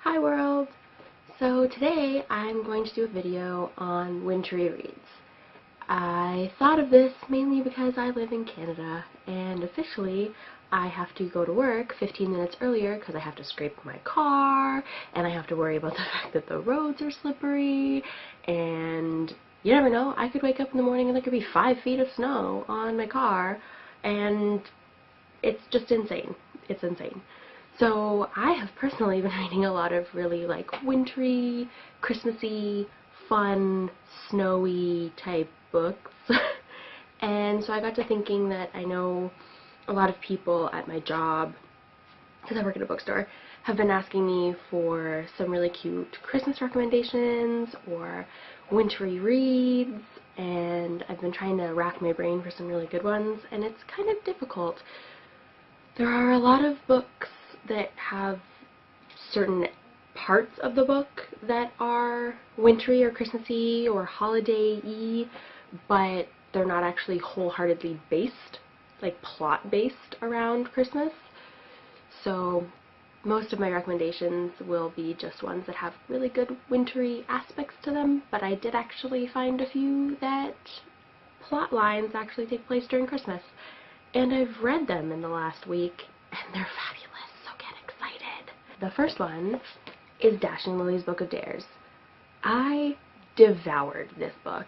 Hi world! So today I'm going to do a video on Wintery reads. I thought of this mainly because I live in Canada and officially I have to go to work 15 minutes earlier because I have to scrape my car and I have to worry about the fact that the roads are slippery, and you never know, I could wake up in the morning and there could be 5 feet of snow on my car and it's just insane. It's insane. So I have personally been reading a lot of really wintry, Christmassy, fun, snowy type books. And so I got to thinking that I know a lot of people at my job, because I work at a bookstore, have been asking me for some really cute Christmas recommendations or wintry reads, and I've been trying to rack my brain for some really good ones, and it's kind of difficult. There are a lot of books that have certain parts of the book that are wintry or Christmassy or holiday-y, but they're not actually wholeheartedly based, plot-based around Christmas. So most of my recommendations will be just ones that have really good wintry aspects to them, but I did actually find a few that plot lines actually take place during Christmas. And I've read them in the last week, and they're fabulous, so get excited. The first one is Dashing Lily's Book of Dares. I devoured this book.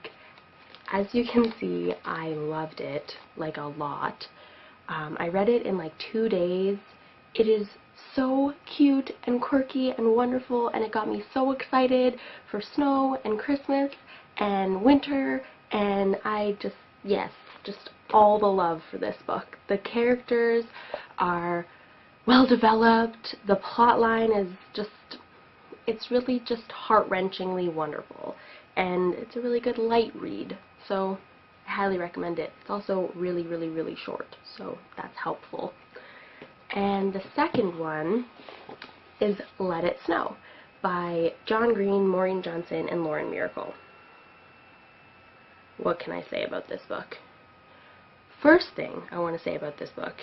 As you can see, I loved it, a lot. I read it in 2 days. It is so cute and quirky and wonderful, and it got me so excited for snow and Christmas and winter, and just all the love for this book. The characters are well developed, the plot line is it's really just heart-wrenchingly wonderful, and it's a really good light read, so I highly recommend it. It's also really, really, really short, so that's helpful. And the second one is Let It Snow by John Green, Maureen Johnson, and Lauren Miracle. What can I say about this book? First thing I want to say about this book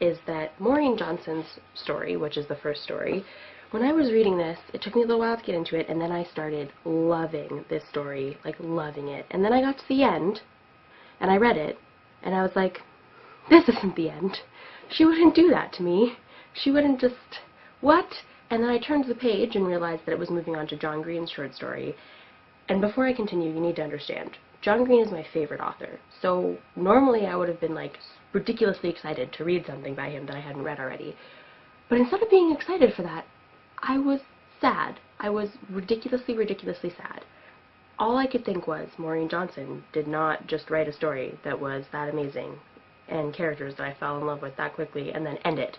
is that Maureen Johnson's story, which is the first story, when I was reading this, it took me a little while to get into it, and then I started loving this story, loving it. And then I got to the end, and I read it, and I was like, this isn't the end. She wouldn't do that to me. She wouldn't just, what? And then I turned the page and realized that it was moving on to John Green's short story. And before I continue, you need to understand, John Green is my favorite author, so normally I would have been ridiculously excited to read something by him that I hadn't read already. But instead of being excited for that, I was sad. I was ridiculously, ridiculously sad. All I could think was Maureen Johnson did not just write a story that was that amazing and characters that I fell in love with that quickly and then end it.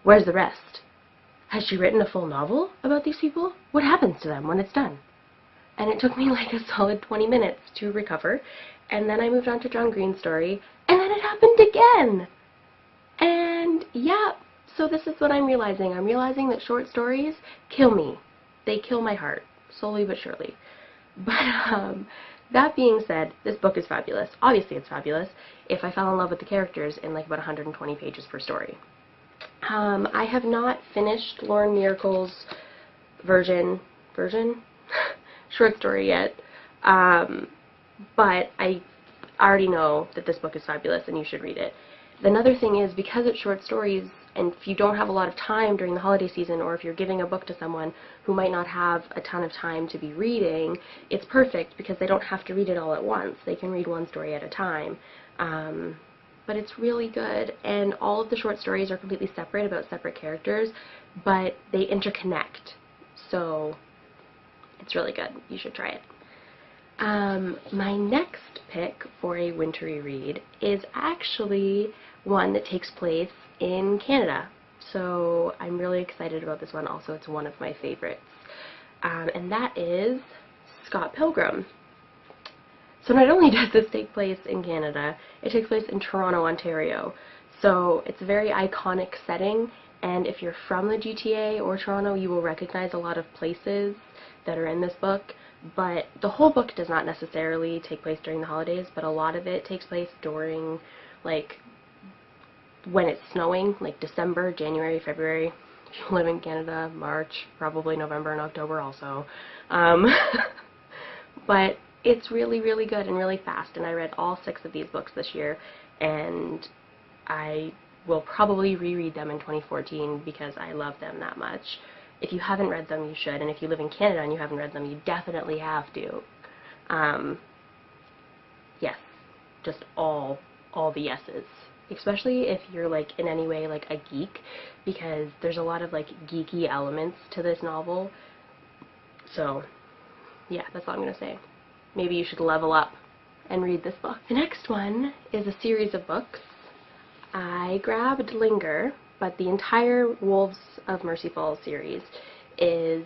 Where's the rest? Has she written a full novel about these people? What happens to them when it's done? And it took me a solid 20 minutes to recover, and then I moved on to John Green's story, and then it happened again! And yeah, so this is what I'm realizing. I'm realizing that short stories kill me. They kill my heart, slowly but surely. But that being said, this book is fabulous. Obviously it's fabulous if I fell in love with the characters in about 120 pages per story. I have not finished Lauren Miracle's short story yet, but I already know that this book is fabulous and you should read it. Another thing is, because it's short stories, and if you don't have a lot of time during the holiday season, or if you're giving a book to someone who might not have a ton of time to be reading, it's perfect because they don't have to read it all at once. They can read one story at a time. But it's really good, and all of the short stories are completely separate about separate characters, but they interconnect. So it's really good. You should try it. My next pick for a wintry read is actually one that takes place in Canada. So I'm really excited about this one. Also, it's one of my favorites. And that is Scott Pilgrim. So not only does this take place in Canada, it takes place in Toronto, Ontario. So it's a very iconic setting, and if you're from the GTA or Toronto, you will recognize a lot of places that are in this book, but the whole book does not necessarily take place during the holidays, but a lot of it takes place during, when it's snowing, December, January, February. If you live in Canada, March, probably November and October also. But it's really, really good and really fast, and I read all 6 of these books this year, and I will probably reread them in 2014 because I love them that much. If you haven't read them, you should, and if you live in Canada and you haven't read them, you definitely have to. Yes, just all the yeses. Especially if you're like in any way like a geek, because there's a lot of like geeky elements to this novel. So yeah, that's all I'm gonna say. Maybe you should level up and read this book. The next one is a series of books. I grabbed Linger, but the entire Wolves of Mercy Falls series is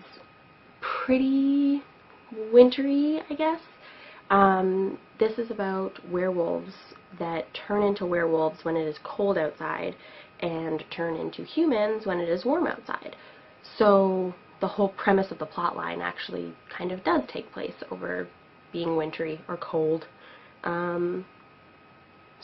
pretty wintry, I guess. This is about werewolves that turn into werewolves when it is cold outside and turn into humans when it is warm outside. So the whole premise of the plot line actually kind of does take place over being wintry or cold. So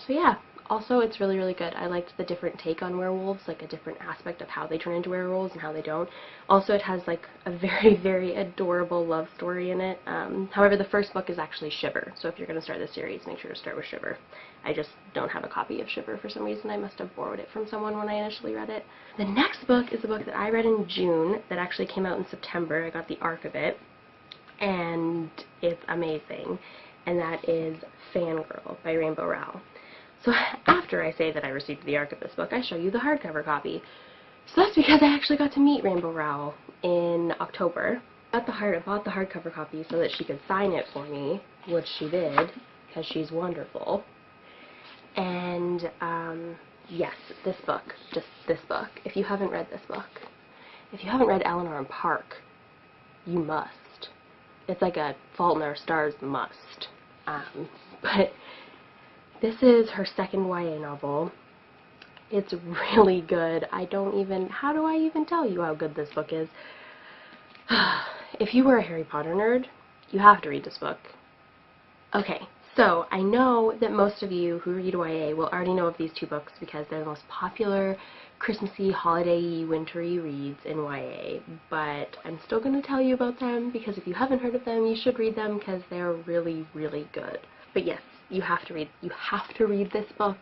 yeah. Also, it's really, really good. I liked the different take on werewolves, like a different aspect of how they turn into werewolves and how they don't. Also, it has like a very, very adorable love story in it. However, the first book is actually Shiver, so if you're going to start this series, make sure to start with Shiver. I just don't have a copy of Shiver for some reason. I must have borrowed it from someone when I initially read it. The next book is a book that I read in June that actually came out in September. I got the arc of it, and it's amazing, and that is Fangirl by Rainbow Rowell. So after I say that I received the arc of this book, I show you the hardcover copy. So that's because I actually got to meet Rainbow Rowell in October. I bought the hardcover copy so that she could sign it for me, which she did, because she's wonderful. And yes, this book, just this book. If you haven't read this book, if you haven't read Eleanor and Park, you must. It's like a Fault in Our Stars must. But this is her second YA novel. It's really good. how do I even tell you how good this book is? If you were a Harry Potter nerd, you have to read this book. Okay, so I know that most of you who read YA will already know of these 2 books because they're the most popular Christmassy, holiday-y, wintry reads in YA, but I'm still going to tell you about them because if you haven't heard of them, you should read them because they're really, really good. But yes, you have to read this book.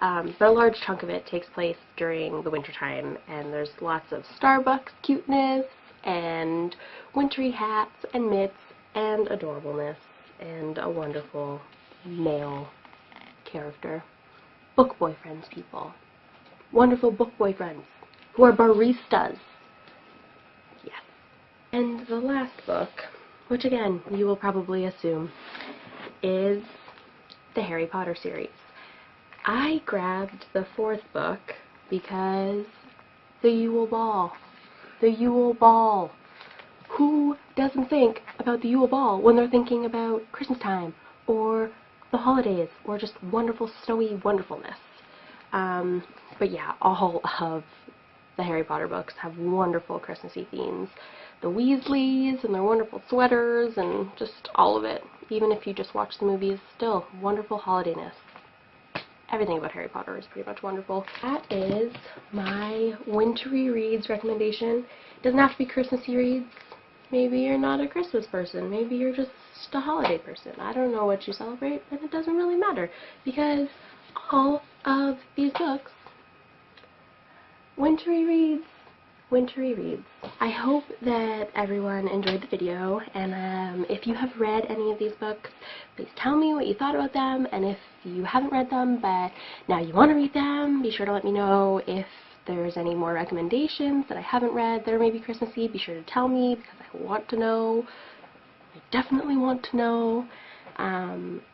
But a large chunk of it takes place during the wintertime, and there's lots of Starbucks cuteness, and wintry hats, and mitts, and adorableness, and a wonderful male character. Book boyfriends, people. Wonderful book boyfriends who are baristas. Yes. And the last book, which again, you will probably assume, is the Harry Potter series. I grabbed the 4th book because the Yule Ball. The Yule Ball. Who doesn't think about the Yule Ball when they're thinking about Christmas time or the holidays or just wonderful snowy wonderfulness? But yeah, all of the Harry Potter books have wonderful Christmassy themes. The Weasleys and their wonderful sweaters and just all of it. Even if you just watch the movies, still wonderful holidayness. Everything about Harry Potter is pretty much wonderful. That is my wintry reads recommendation. It doesn't have to be Christmassy reads. Maybe you're not a Christmas person. Maybe you're just a holiday person. I don't know what you celebrate, and it doesn't really matter because all of these books, wintry reads. Wintry reads. I hope that everyone enjoyed the video, and if you have read any of these books, please tell me what you thought about them, and if you haven't read them but now you want to read them, be sure to let me know. If there's any more recommendations that I haven't read that are maybe Christmassy, be sure to tell me because I want to know. I definitely want to know.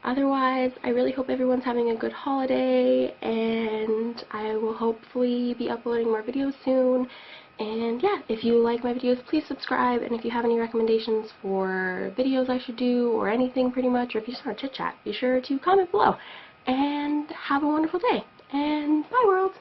Otherwise, I really hope everyone's having a good holiday, and I will hopefully be uploading more videos soon. And yeah, if you like my videos, please subscribe, and if you have any recommendations for videos I should do, or anything pretty much, or if you just want to chit-chat, be sure to comment below. And have a wonderful day, and bye world!